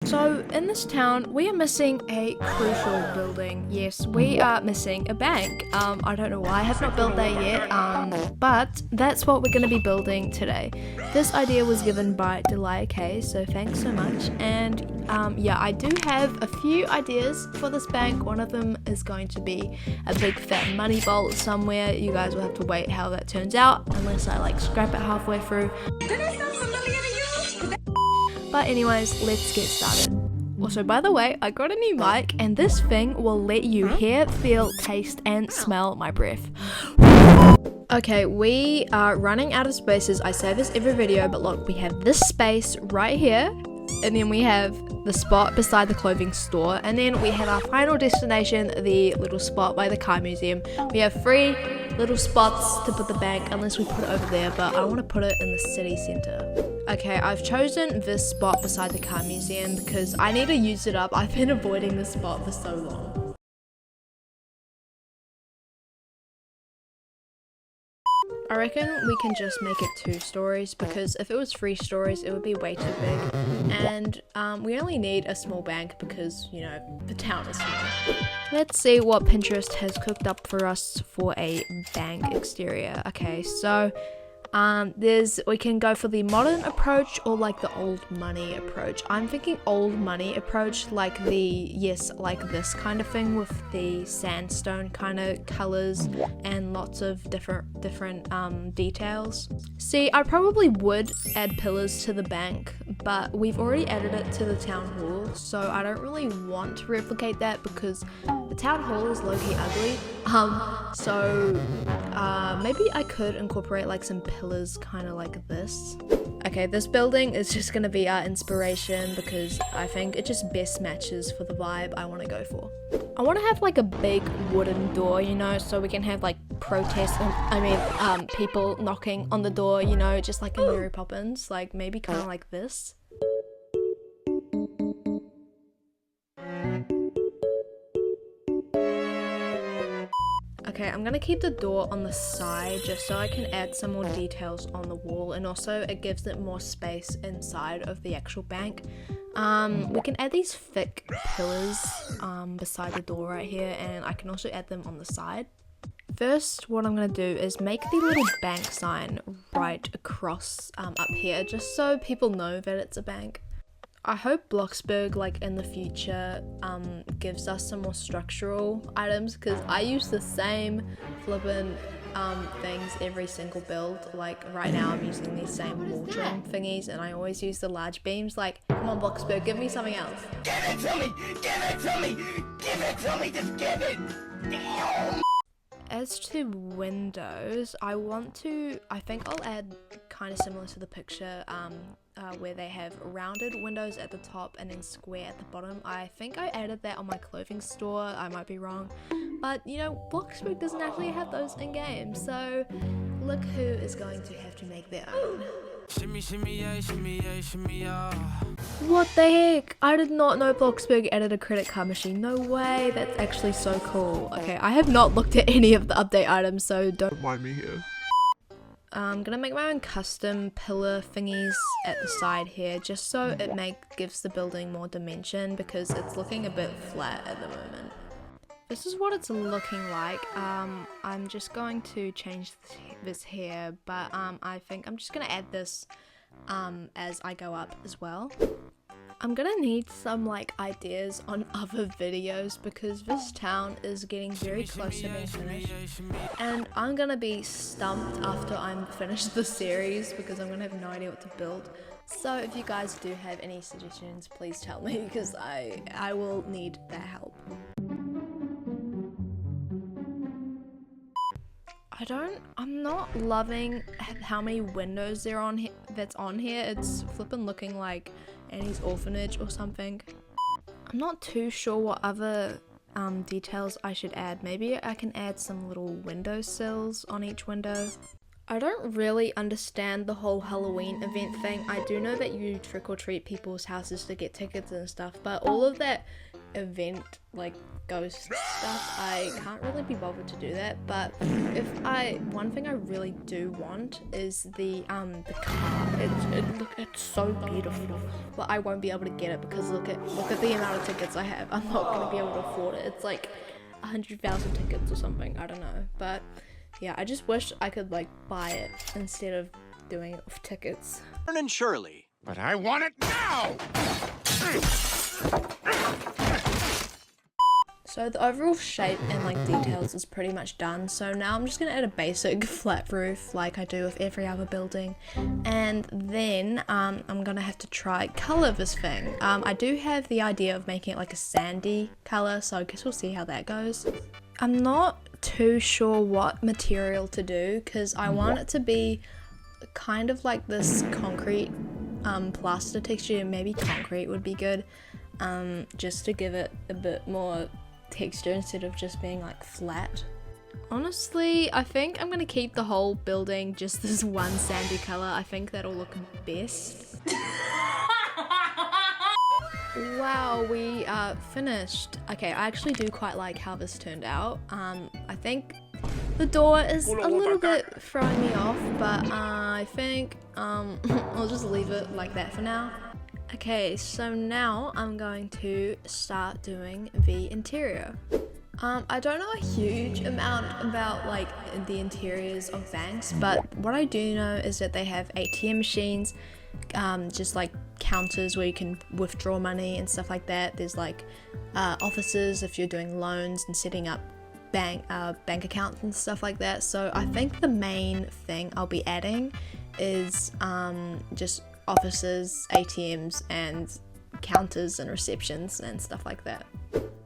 So in this town, we are missing a crucial building. Yes, we are missing a bank. I don't know why I have not built that yet, but that's what we're going to be building today. This idea was given by DECAL, so thanks so much. And yeah, I do have a few ideas for this bank. One of them is going to be a big fat money vault somewhere. You guys will have to wait how that turns out, unless I like scrap it halfway through. But anyways, let's get started. Also, by the way, I got a new mic, and this thing will let you hear, feel, taste, and smell my breath. Okay, we are running out of spaces. I say this every video, but look, we have this space right here, and then we have the spot beside the clothing store, and then we have our final destination, the little spot by the car museum. We have 3 little spots to put the bank, unless we put it over there, but I want to put it in the city center. Okay, I've chosen this spot beside the car museum because I need to use it up. I've been avoiding this spot for so long. I reckon we can just make it 2 stories, because if it was 3 stories it would be way too big, and we only need a small bank because, you know, the town is small. Let's see what Pinterest has cooked up for us for a bank exterior. Okay, so we can go for the modern approach or like the old money approach. I'm thinking old money approach, like like this kind of thing with the sandstone kind of colors and lots of different details. See, I probably would add pillars to the bank, but we've already added it to the town hall, so I don't really want to replicate that because the town hall is low-key ugly. Maybe I could incorporate like some pillars kind of like this. Okay, this building is just gonna be our inspiration because I think it just best matches for the vibe I want to go for. I want to have like a big wooden door, you know, so we can have like protests, people knocking on the door, you know, just like in Mary Poppins, like maybe kind of like this. Okay, I'm gonna keep the door on the side just so I can add some more details on the wall, and also it gives it more space inside of the actual bank. We can add these thick pillars beside the door right here, and I can also add them on the side. First, what I'm gonna do is make the little bank sign right across up here, just so people know that it's a bank. I hope Bloxburg, like in the future, gives us some more structural items, because I use the same flippin' things every single build. Like right now I'm using these same wall trim thingies, and I always use the large beams. Like, come on Bloxburg, give me something else. Give it to me! Give it to me! Give it to me! Just give it! Damn! As to windows, I think I'll add kind of similar to the picture, where they have rounded windows at the top and then square at the bottom. I think I added that on my clothing store, I might be wrong, but you know, Bloxburg doesn't actually have those in game, so look who is going to have to make their own. Shimmy, shimmy, yeah, shimmy, yeah, shimmy, yeah. What the heck? I did not know Bloxburg added a credit card machine. No way, that's actually so cool. Okay, I have not looked at any of the update items, so don't mind me here. I'm gonna make my own custom pillar thingies at the side here, just so it gives the building more dimension, because it's looking a bit flat at the moment. This is what it's looking like. I'm just going to change this here, but I think I'm just gonna add this as I go up as well. I'm gonna need some like ideas on other videos, because this town is getting very close to being finished, and I'm gonna be stumped after I'm finished the series because I'm gonna have no idea what to build. So if you guys do have any suggestions, please tell me, because I will need that help. I'm not loving how many windows that's on here. It's flippin' looking like Annie's orphanage or something. I'm not too sure what other details I should add. Maybe I can add some little window sills on each window. I don't really understand the whole Halloween event thing. I do know that you trick or treat people's houses to get tickets and stuff, but all of that event like ghost stuff, I can't really be bothered to do that. But one thing I really do want is the car. It's so beautiful, but I won't be able to get it because look at the amount of tickets I have. I'm not gonna be able to afford it. It's like 100,000 tickets or something, I don't know. But yeah, I just wish I could like buy it instead of doing it with tickets. And surely. But I want it now! So the overall shape and like details is pretty much done. So now I'm just gonna add a basic flat roof like I do with every other building. And then I'm gonna have to try color this thing. I do have the idea of making it like a sandy color, so I guess we'll see how that goes. I'm not too sure what material to do because I want it to be kind of like this concrete plaster texture. Maybe concrete would be good, just to give it a bit more texture instead of just being like flat. Honestly, I think I'm gonna keep the whole building just this one sandy color. I think that'll look best. Wow, we are finished. Okay, I actually do quite like how this turned out. I think the door is a little bit throwing me off, but I think I'll just leave it like that for now. Okay, so now I'm going to start doing the interior. I don't know a huge amount about like the interiors of banks, but what I do know is that they have ATM machines, just like counters where you can withdraw money and stuff like that. There's like offices if you're doing loans and setting up bank accounts and stuff like that. So I think the main thing I'll be adding is just offices, ATMs, and counters and receptions and stuff like that.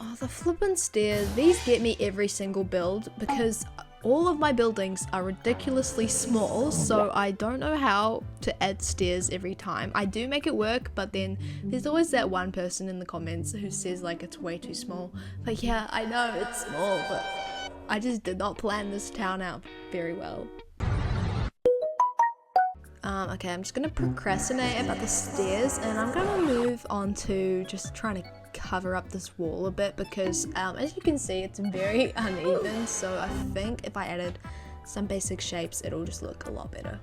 Oh, the flippin' stairs, these get me every single build because all of my buildings are ridiculously small, so I don't know how to add stairs every time. I do make it work, but then there's always that one person in the comments who says like it's way too small. Like, yeah, I know it's small, but I just did not plan this town out very well. Okay, I'm just gonna procrastinate about the stairs and I'm gonna move on to just trying to cover up this wall a bit because as you can see it's very uneven, so I think if I added some basic shapes it'll just look a lot better.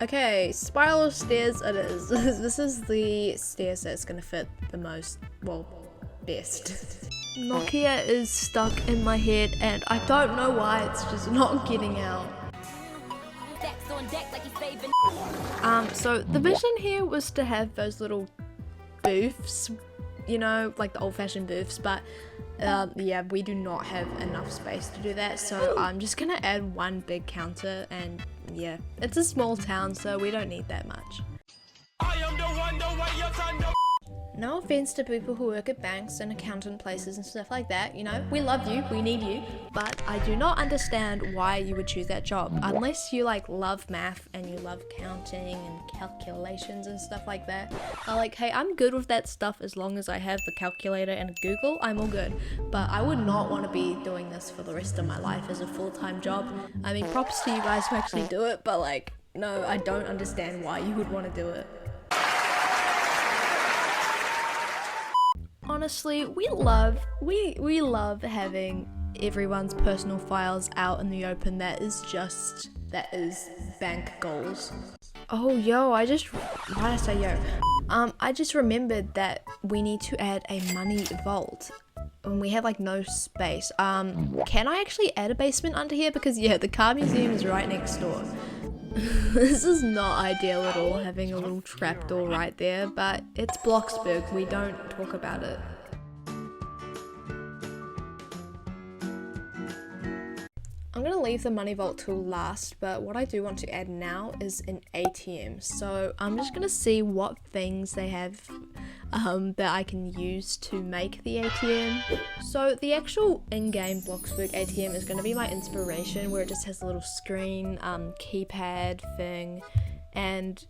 Okay, spiral of stairs it is. This is the stairs that's gonna fit the most, well, best. Nokia is stuck in my head and I don't know why it's just not getting out. So the vision here was to have those little booths, you know, like the old-fashioned booths, but yeah, we do not have enough space to do that, so I'm just gonna add one big counter, and yeah, it's a small town, so we don't need that much. No offense to people who work at banks and accountant places and stuff like that, you know, we love you, we need you, but I do not understand why you would choose that job, unless you like love math and you love counting and calculations and stuff like that. Like, hey, I'm good with that stuff as long as I have the calculator and Google, I'm all good, but I would not want to be doing this for the rest of my life as a full-time job. I mean, props to you guys who actually do it, but like, no, I don't understand why you would want to do it. Honestly, we love having everyone's personal files out in the open. That is bank goals. Oh, yo, why did I say yo? I just remembered that we need to add a money vault. And we have like no space. Can I actually add a basement under here? Because yeah, the car museum is right next door. This is not ideal at all, having a little trapdoor right there, but it's Bloxburg, we don't talk about it. I'm going to leave the money vault till last, but what I do want to add now is an ATM. So I'm just going to see what things they have that I can use to make the ATM. So the actual in-game Bloxburg ATM is going to be my inspiration, where it just has a little screen, keypad thing, and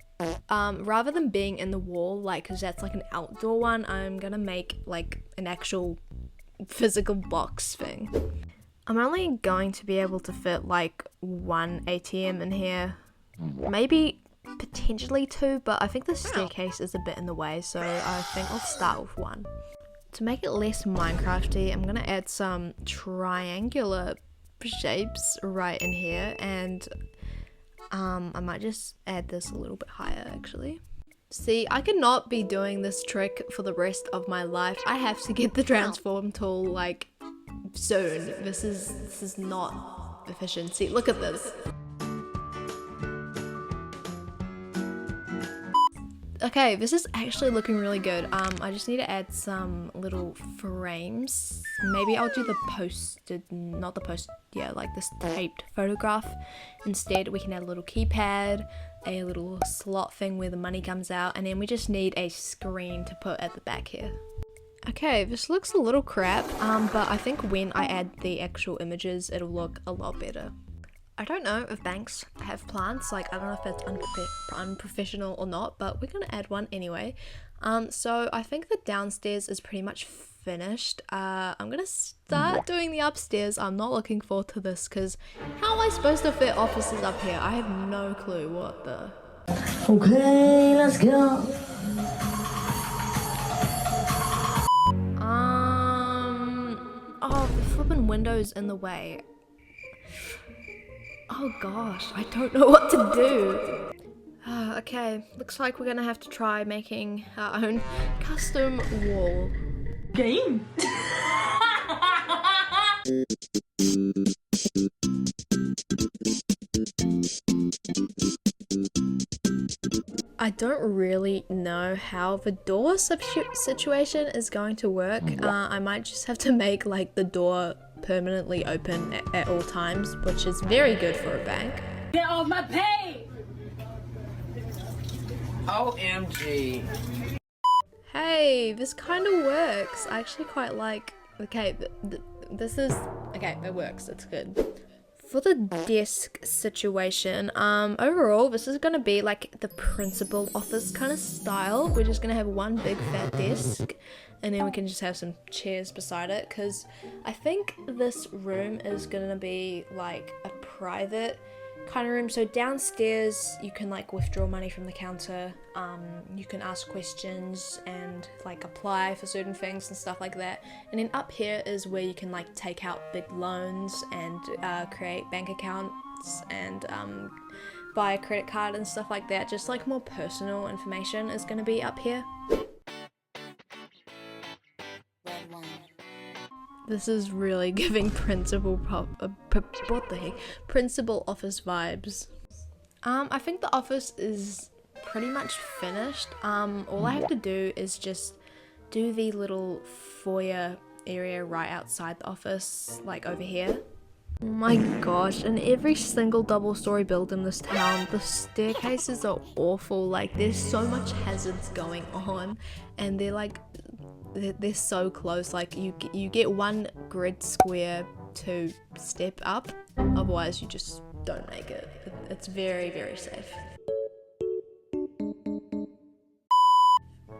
rather than being in the wall, like, because that's like an outdoor one, I'm going to make like an actual physical box thing. I'm only going to be able to fit like one ATM in here, maybe potentially two, but I think the staircase is a bit in the way, so I think I'll start with one. To make it less Minecrafty, I'm gonna add some triangular shapes right in here, and I might just add this a little bit higher actually. See, I cannot be doing this trick for the rest of my life. I have to get the transform tool like soon. This is not efficiency. Look at this. Okay, this is actually looking really good. I just need to add some little frames. Maybe I'll do the posted, not the post, yeah, like this taped photograph. Instead, we can add a little keypad, a little slot thing where the money comes out, and then we just need a screen to put at the back here. Okay, this looks a little crap, but I think when I add the actual images, it'll look a lot better. I don't know if banks have plants, like I don't know if that's unprofessional or not, but we're gonna add one anyway. So I think the downstairs is pretty much finished. I'm gonna start doing the upstairs. I'm not looking forward to this because how am I supposed to fit offices up here? I have no clue what the... Okay, let's go. Oh, the flipping window's in the way. Oh gosh, I don't know what to do. Okay, looks like we're gonna have to try making our own custom wall. Game. I don't really know how the door situation is going to work. I might just have to make like the door permanently open at all times, which is very good for a bank. Get off my pay! OMG. Hey, this kind of works. I actually quite like... Okay, this is... Okay, it works. It's good. For the desk situation, overall, this is going to be like the principal office kind of style. We're just going to have one big fat desk, and then we can just have some chairs beside it, because I think this room is going to be like a private kind of room. So downstairs you can like withdraw money from the counter, you can ask questions and like apply for certain things and stuff like that, and then up here is where you can like take out big loans and create bank accounts and buy a credit card and stuff like that. Just like more personal information is going to be up here. This is really giving principal principal office vibes. I think the office is pretty much finished. All I have to do is just do the little foyer area right outside the office, like over here. Oh my gosh, in every single double-story build in this town, the staircases are awful. Like, there's so much hazards going on, and they're so close. Like you get one grid square to step up, otherwise you just don't make it. It's very, very safe.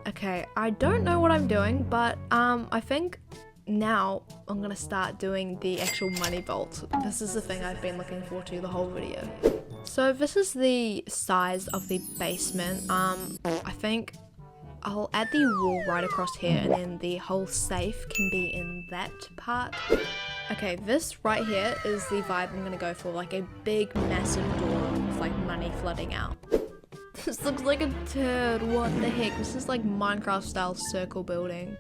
Okay, I don't know what I'm doing, but I think now I'm gonna start doing the actual money vault. This is the thing I've been looking forward to the whole video. So this is the size of the basement. I think I'll add the wall right across here, and then the whole safe can be in that part. Okay, this right here is the vibe I'm gonna go for, like a big massive door with like money flooding out. This looks like a turd, what the heck? This is like Minecraft style circle building.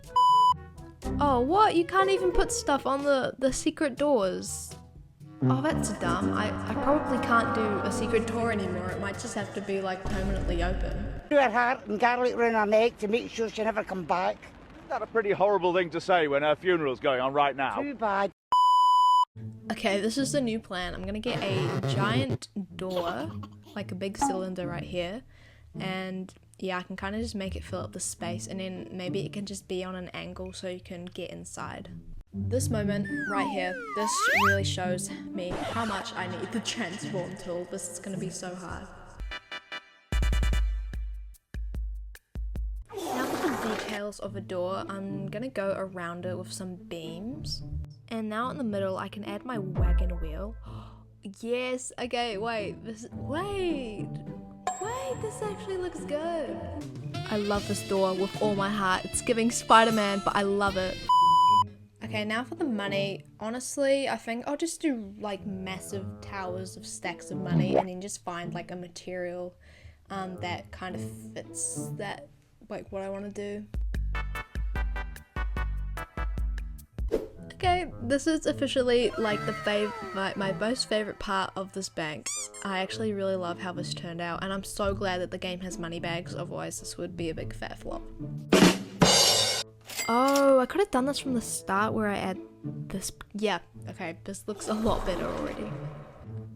Oh, what? You can't even put stuff on the secret doors. Oh, that's dumb. I probably can't do a secret door anymore. It might just have to be like permanently open. Her heart and garlic round her neck to make sure she never come back. Isn't that a pretty horrible thing to say when her funeral's going on right now? Too bad. Okay, this is the new plan. I'm gonna get a giant door, like a big cylinder right here, and yeah, I can kind of just make it fill up the space, and then maybe it can just be on an angle so you can get inside. This moment right here, this really shows me how much I need the transform tool. This is gonna be so hard. Now for the details of a door, I'm gonna go around it with some beams. And now in the middle, I can add my wagon wheel. Yes, okay, wait, this actually looks good. I love this door with all my heart. It's giving Spider-Man, but I love it. Okay, now for the money. Honestly, I think I'll just do like massive towers of stacks of money and then just find like a material that kind of fits that, like what I want to do. Okay, this is officially like my most favorite part of this bank. I actually really love how this turned out, and I'm so glad that the game has money bags, otherwise this would be a big fat flop. Oh, I could have done this from the start where I add this. Yeah, okay, this looks a lot better already.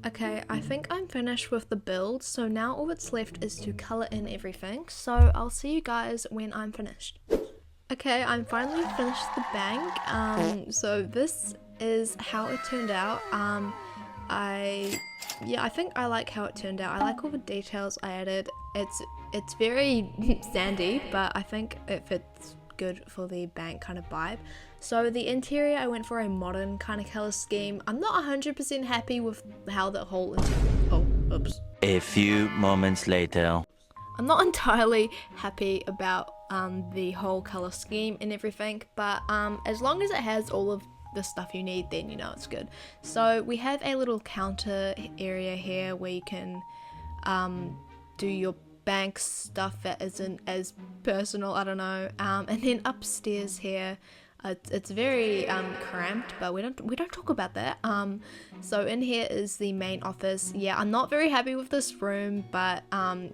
Okay, I think I'm finished with the build, so now all that's left is to color in everything, so I'll see you guys when I'm finished. Okay, I'm finally finished the bank. So this is how it turned out. I think I like how it turned out. I like all the details I added. It's very sandy, but I think it fits good for the bank kind of vibe. So the interior, I went for a modern kind of color scheme. I'm not 100% happy with how the whole oops. A few moments later. I'm not entirely happy about the whole color scheme and everything, but as long as it has all of the stuff you need, then you know it's good. So we have a little counter area here where you can do your bank stuff that isn't as personal, I don't know, and then upstairs here it's very cramped, but we don't talk about that. So in here is the main office. Yeah, I'm not very happy with this room, but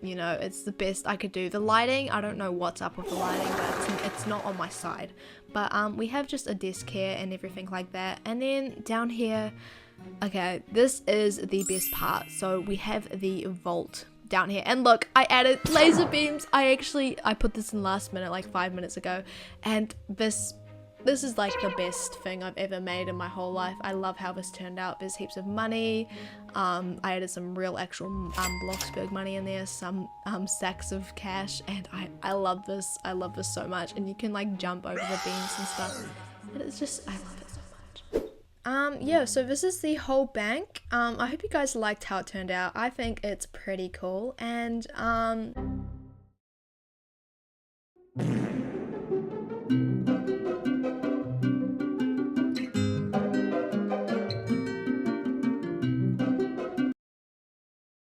you know, it's the best I could do. The lighting, I don't know what's up with the lighting, but it's not on my side. But we have just a desk here and everything like that. And then down here, okay, this is the best part. So we have the vault down here, and look, I added laser beams. I put this in last minute, like 5 minutes ago, and this is like the best thing I've ever made in my whole life. I love how this turned out. There's heaps of money. I added some real actual bloxburg money in there, some sacks of cash, and I love this. I love this so much, and you can like jump over the beams and stuff. And it's just, I love it so much. Yeah, so this is the whole bank. I hope you guys liked how it turned out. I think it's pretty cool, and